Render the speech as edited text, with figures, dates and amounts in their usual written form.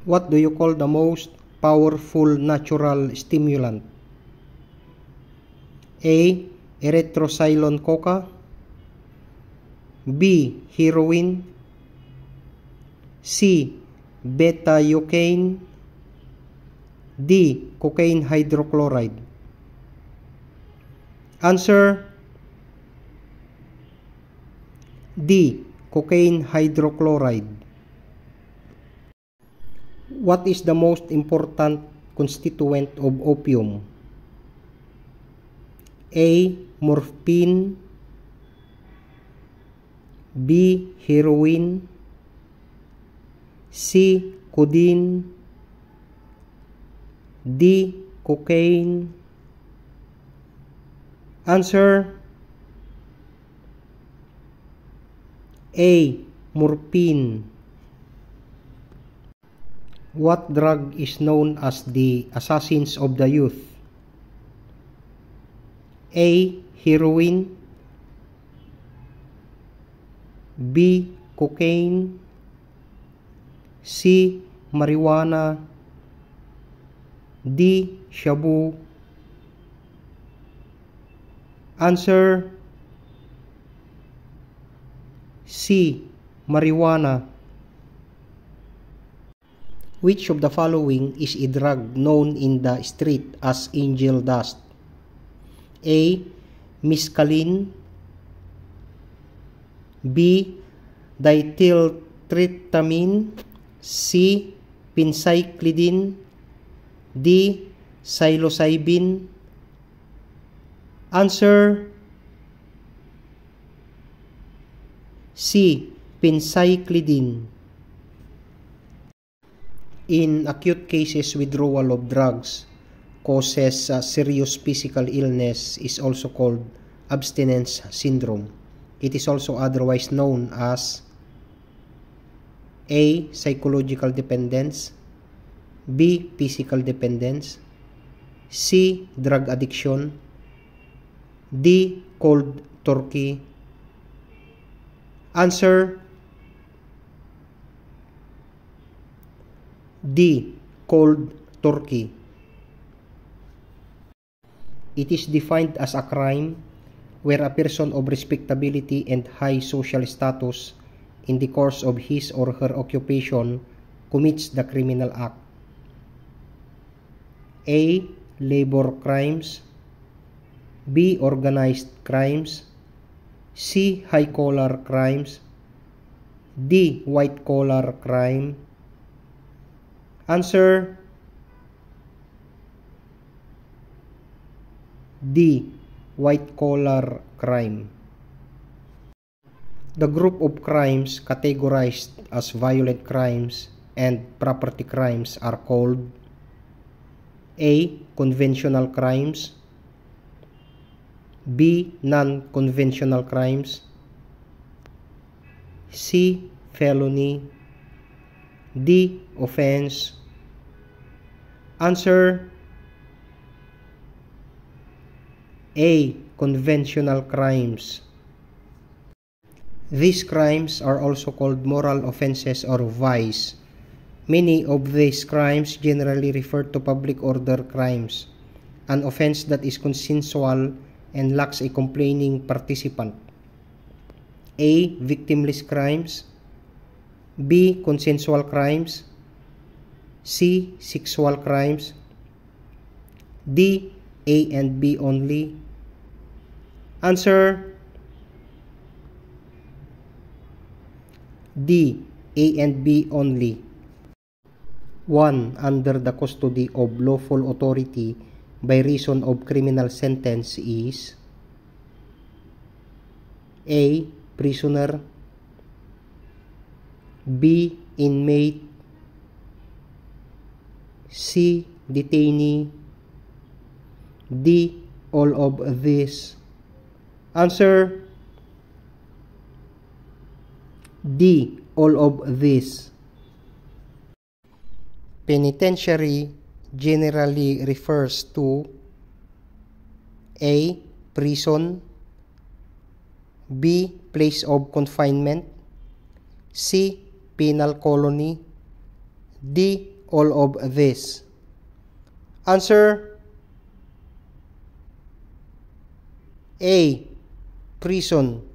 What do you call the most powerful natural stimulant? A. Erythrocylon coca. B. Heroin. C. Beta-eucaine. D. Cocaine hydrochloride. Answer D. Cocaine hydrochloride. What is the most important constituent of opium? A. Morphine. B. Heroin. C. Codeine. D. Cocaine. Answer A. Morphine. What drug is known as the assassins of the youth? A. Heroin. B. Cocaine. C. Marijuana. D. Shabu. Answer C. Marijuana. Which of the following is a drug known in the street as angel dust? A. Mescaline. B. Dithyltryptamine. C. Phencyclidine. D. Psilocybin. Answer C. Phencyclidine. In acute cases, withdrawal of drugs causes serious physical illness is also called abstinence syndrome. It is also otherwise known as A. Psychological dependence. B. Physical dependence. C. Drug addiction. D. Cold turkey. Answer D. Cold turkey. It is defined as a crime where a person of respectability and high social status in the course of his or her occupation commits the criminal act. A. Labor crimes. B. Organized crimes. C. High-collar crimes. D. White-collar crime. Answer D. White-collar crime. The group of crimes categorized as violent crimes and property crimes are called A. Conventional crimes. B. Non-conventional crimes. C. Felony. D. Offense. Answer A. Conventional crimes. These crimes are also called moral offenses or vice. Many of these crimes generally refer to public order crimes, an offense that is consensual and lacks a complaining participant. A. Victimless crimes. B. Consensual crimes. C. Sexual crimes. D. A and B only. Answer D. A and B only. 1. Under the custody of lawful authority by reason of criminal sentence is A. Prisoner. B. Inmate. C. Detainee. D. All of this. Answer D. All of this. Penitentiary generally refers to A. Prison. B. Place of confinement. C. Penal colony. D. All of this. Answer A. Prison.